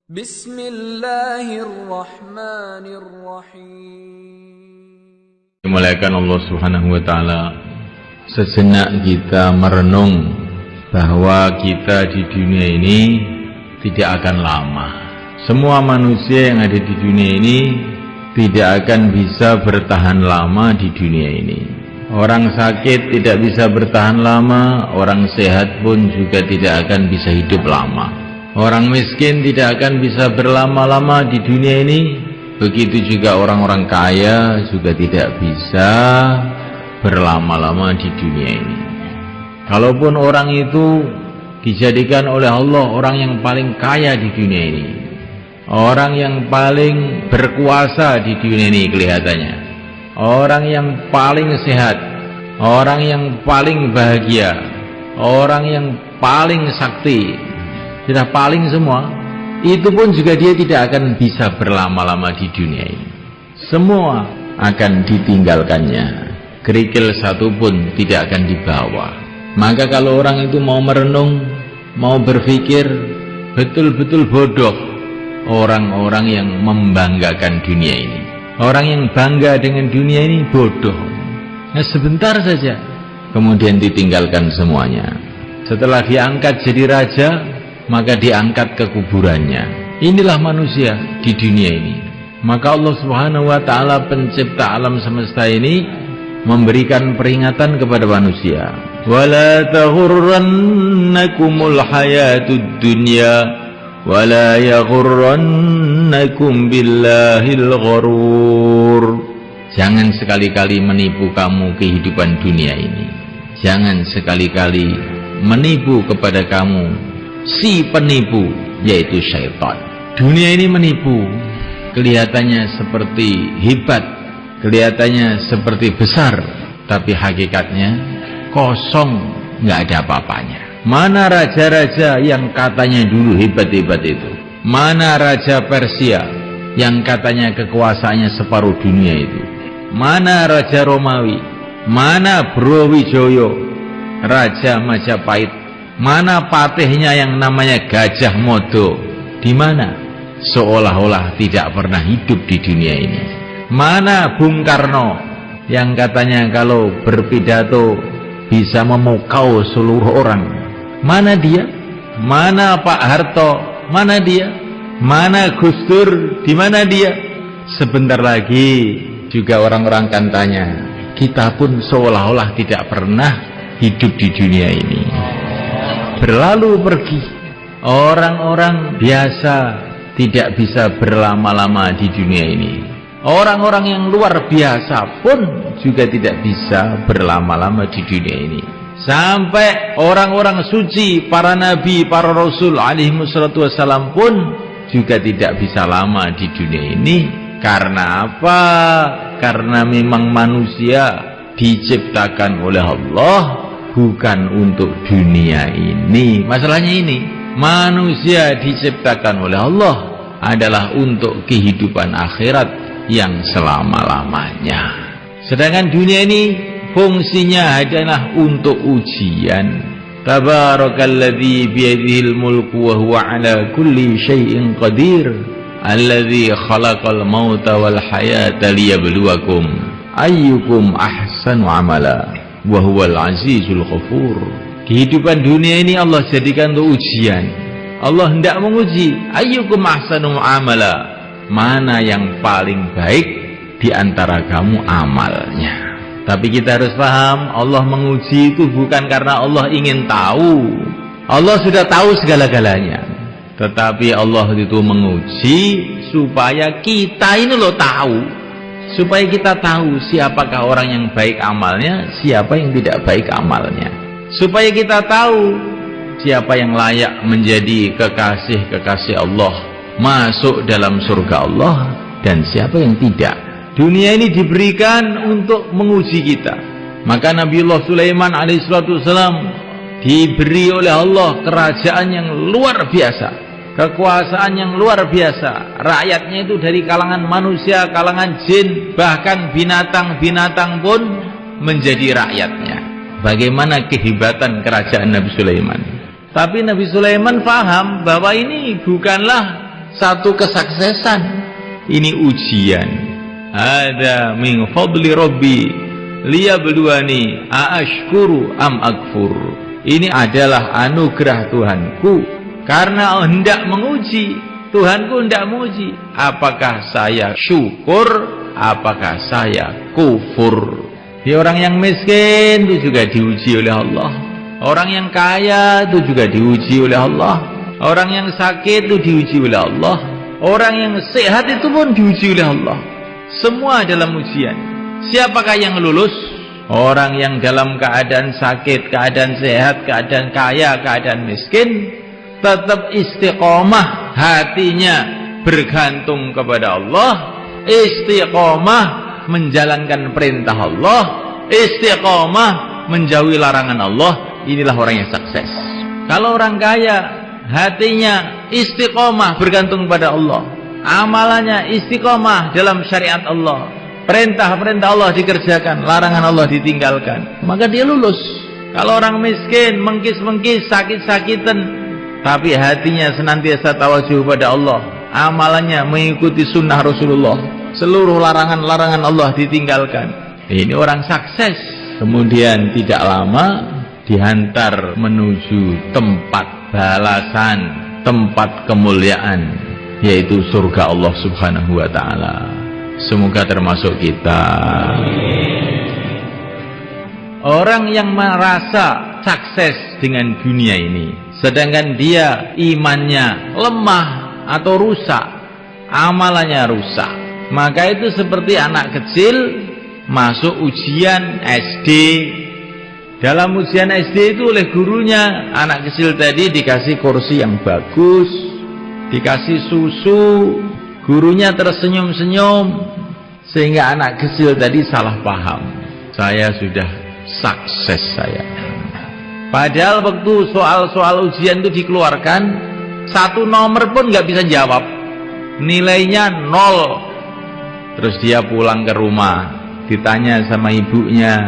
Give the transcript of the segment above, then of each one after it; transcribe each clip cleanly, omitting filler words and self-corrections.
Bismillahirrahmanirrahim. Dimuliakan Allah Subhanahu wa taala, sejenak kita merenung bahwa kita di dunia ini tidak akan lama. Semua manusia yang ada di dunia ini tidak akan bisa bertahan lama di dunia ini. Orang sakit tidak bisa bertahan lama, orang sehat pun juga tidak akan bisa hidup lama. Orang miskin tidak akan bisa berlama-lama di dunia ini. Begitu juga orang-orang kaya juga tidak bisa berlama-lama di dunia ini. Kalaupun orang itu dijadikan oleh Allah orang yang paling kaya di dunia ini, orang yang paling berkuasa di dunia ini kelihatannya, orang yang paling sehat, orang yang paling bahagia, orang yang paling sakti, sudah paling semua, itu pun juga dia tidak akan bisa berlama-lama di dunia ini. Semua akan ditinggalkannya, kerikil satu pun tidak akan dibawa. Maka kalau orang itu mau merenung, mau berpikir, betul-betul bodoh orang-orang yang membanggakan dunia ini. Orang yang bangga dengan dunia ini bodoh. Nah, sebentar saja kemudian ditinggalkan semuanya. Setelah diangkat jadi raja, maka diangkat ke kuburannya. Inilah manusia di dunia ini. Maka Allah Subhanahu wa taala, pencipta alam semesta ini, memberikan peringatan kepada manusia. Wala taghurrannakumul hayatud dunya wala yaghurrannakum billahil gharur. Jangan sekali-kali menipu kamu kehidupan dunia ini. Jangan sekali-kali menipu kepada kamu si penipu, yaitu syaitan. Dunia ini menipu, kelihatannya seperti hebat, kelihatannya seperti besar, tapi hakikatnya kosong, nggak ada apa-apanya. Mana raja-raja yang katanya dulu hebat-hebat itu? Mana raja Persia yang katanya kekuasaannya separuh dunia itu? Mana raja Romawi? Mana Brawijaya, raja Majapahit? Mana patihnya yang namanya Gajah Mada? Di mana? Seolah-olah tidak pernah hidup di dunia ini. Mana Bung Karno yang katanya kalau berpidato bisa memukau seluruh orang? Mana dia? Mana Pak Harto? Mana dia? Mana Gus Dur? Di mana dia? Sebentar lagi juga orang-orang akan tanya, kita pun seolah-olah tidak pernah hidup di dunia ini. Berlalu pergi. Orang-orang biasa tidak bisa berlama-lama di dunia ini. Orang-orang yang luar biasa pun juga tidak bisa berlama-lama di dunia ini. Sampai orang-orang suci, para nabi, para rasul alaihimussalatu wassalam pun juga tidak bisa lama di dunia ini. Karena apa? Karena memang manusia diciptakan oleh Allah bukan untuk dunia ini. Masalahnya ini, manusia diciptakan oleh Allah adalah untuk kehidupan akhirat yang selama-lamanya. Sedangkan dunia ini fungsinya adalah untuk ujian. Tabarakalladzi biyadihil mulku wa huwa ala kulli syai'in qadir, alladzi khalaqal mauta wal hayata liyabluwakum ayyukum ahsanu amala wa huwal azizul ghafur. Kehidupan dunia ini Allah jadikan untuk ujian. Allah hendak menguji, ayyukum ahsanu amala, mana yang paling baik di antara kamu amalnya. Tapi kita harus paham, Allah menguji itu bukan karena Allah ingin tahu. Allah sudah tahu segala-galanya. Tetapi Allah itu menguji supaya kita ini loh tahu. Supaya kita tahu siapakah orang yang baik amalnya, siapa yang tidak baik amalnya. Supaya kita tahu siapa yang layak menjadi kekasih-kekasih Allah, masuk dalam surga Allah, dan siapa yang tidak. Dunia ini diberikan untuk menguji kita. Maka Nabiullah Sulaiman alaihissalam diberi oleh Allah kerajaan yang luar biasa, kekuasaan yang luar biasa. Rakyatnya itu dari kalangan manusia, kalangan jin, bahkan binatang-binatang pun menjadi rakyatnya. Bagaimana kehebatan kerajaan Nabi Sulaiman. Tapi Nabi Sulaiman paham bahwa ini bukanlah satu kesuksesan. Ini ujian. Ada min fadli rabbi liyabluwani aashkuru am akfur. Ini adalah anugerah Tuhanku karena hendak menguji. Tuhanku hendak menguji, apakah saya syukur, apakah saya kufur. Orang yang miskin itu juga diuji oleh Allah. Orang yang kaya itu juga diuji oleh Allah. Orang yang sakit itu diuji oleh Allah. Orang yang sehat itu pun diuji oleh Allah. Semua dalam ujian. Siapakah yang lulus? Orang yang dalam keadaan sakit, keadaan sehat, keadaan kaya, keadaan miskin, tetap istiqomah hatinya bergantung kepada Allah, istiqomah menjalankan perintah Allah, istiqomah menjauhi larangan Allah. Inilah orang yang sukses. Kalau orang kaya hatinya istiqomah bergantung pada Allah, amalannya istiqomah dalam syariat Allah, perintah-perintah Allah dikerjakan, larangan Allah ditinggalkan, maka dia lulus. Kalau orang miskin mengkis-mengkis, sakit-sakitan, tapi hatinya senantiasa tawajuh pada Allah, amalannya mengikuti sunnah Rasulullah, seluruh larangan-larangan Allah ditinggalkan, ini orang sukses. Kemudian tidak lama dihantar menuju tempat balasan, tempat kemuliaan, yaitu surga Allah Subhanahu wa ta'ala. Semoga termasuk kita. Orang yang merasa sukses dengan dunia ini, sedangkan dia imannya lemah atau rusak, amalannya rusak, maka itu seperti anak kecil masuk ujian SD. Dalam ujian SD itu oleh gurunya, anak kecil tadi dikasih kursi yang bagus, dikasih susu, gurunya tersenyum-senyum, sehingga anak kecil tadi salah paham, saya sudah sukses saya. Padahal waktu soal-soal ujian itu dikeluarkan, satu nomor pun nggak bisa jawab, nilainya 0. Terus dia pulang ke rumah, ditanya sama ibunya,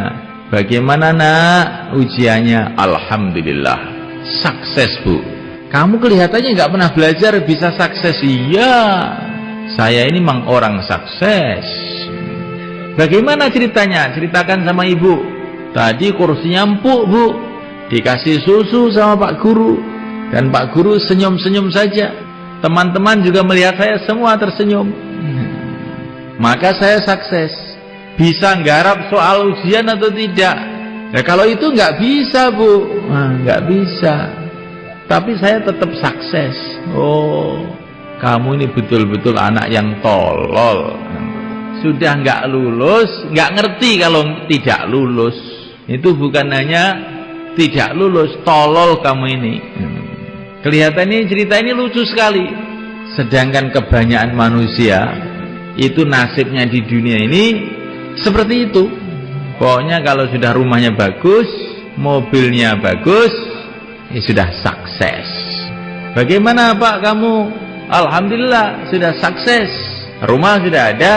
bagaimana nak ujiannya? Alhamdulillah sukses bu. Kamu kelihatannya nggak pernah belajar bisa sukses. Iya, saya ini memang orang sukses. Bagaimana ceritanya? Ceritakan sama ibu. Tadi kursinya empuk bu, dikasih susu sama Pak Guru, dan Pak Guru senyum-senyum saja. Teman-teman juga melihat saya semua tersenyum, maka saya sukses. Bisa nggarap soal ujian atau tidak? Ya kalau itu nggak bisa bu, nggak bisa. Tapi saya tetap sukses. Oh, kamu ini betul-betul anak yang tolol. Sudah nggak lulus, nggak ngerti kalau tidak lulus. Itu bukan hanya tidak lulus, tolol kamu ini. Kelihatannya cerita ini lucu sekali. Sedangkan kebanyakan manusia itu nasibnya di dunia ini seperti itu. Pokoknya kalau sudah rumahnya bagus, mobilnya bagus, ya sudah sukses. Bagaimana Pak kamu? Alhamdulillah sudah sukses. Rumah sudah ada,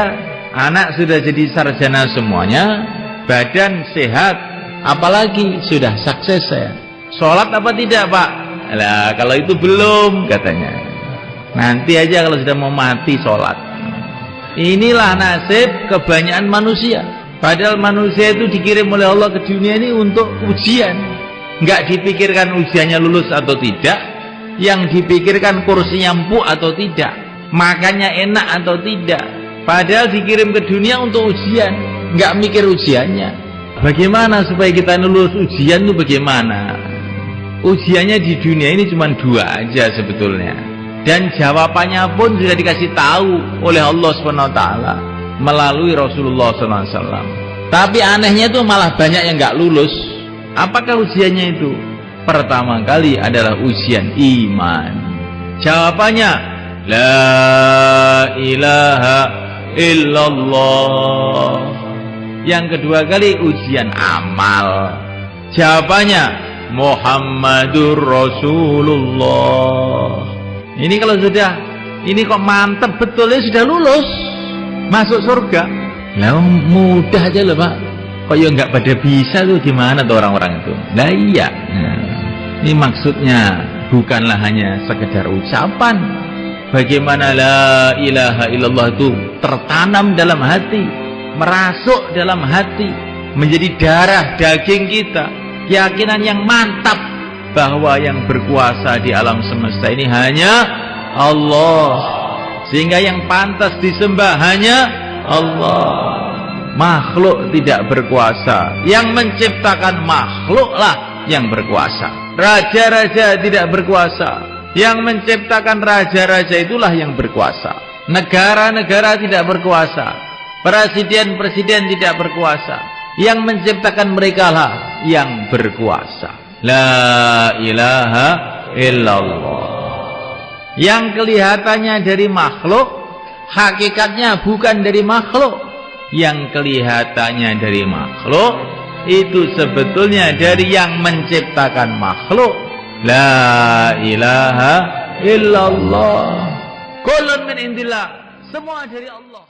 anak sudah jadi sarjana semuanya, badan sehat. Apalagi sudah sukses saya. Sholat apa tidak Pak? Lah kalau itu belum katanya. Nanti aja kalau sudah mau mati sholat. Inilah nasib kebanyakan manusia. Padahal manusia itu dikirim oleh Allah ke dunia ini untuk ujian. Nggak dipikirkan ujiannya lulus atau tidak, yang dipikirkan kursinya empuk atau tidak, makannya enak atau tidak. Padahal dikirim ke dunia untuk ujian, nggak mikir ujiannya. Bagaimana supaya kita lulus ujian itu bagaimana? Ujiannya di dunia ini cuma 2 aja sebetulnya. Dan jawabannya pun sudah dikasih tahu oleh Allah SWT melalui Rasulullah SAW. Tapi anehnya itu malah banyak yang nggak lulus. Apakah ujiannya itu? Pertama kali adalah ujian iman. Jawabannya la ilaha illallah. Yang kedua kali ujian amal. Jawabannya Muhammadur Rasulullah. Ini kalau sudah, ini kok mantep betul ya, sudah lulus masuk surga. Lah mudah aja loh Pak. Kok ya nggak pada bisa tuh, gimana tuh orang-orang itu? Lah iya. Ini maksudnya bukanlah hanya sekedar ucapan, bagaimana la ilaha illallah itu tertanam dalam hati, merasuk dalam hati, menjadi darah daging kita, keyakinan yang mantap bahwa yang berkuasa di alam semesta ini hanya Allah, sehingga yang pantas disembah hanya Allah. Makhluk tidak berkuasa, yang menciptakan makhluklah yang berkuasa. Raja-raja tidak berkuasa, yang menciptakan raja-raja itulah yang berkuasa. Negara-negara tidak berkuasa, presiden-presiden tidak berkuasa, yang menciptakan mereka lah yang berkuasa. La ilaha illallah. Yang kelihatannya dari makhluk, hakikatnya bukan dari makhluk. Yang kelihatannya dari makhluk, itu sebetulnya dari yang menciptakan makhluk. La ilaha illallah. Kullun min indillah. Semua dari Allah.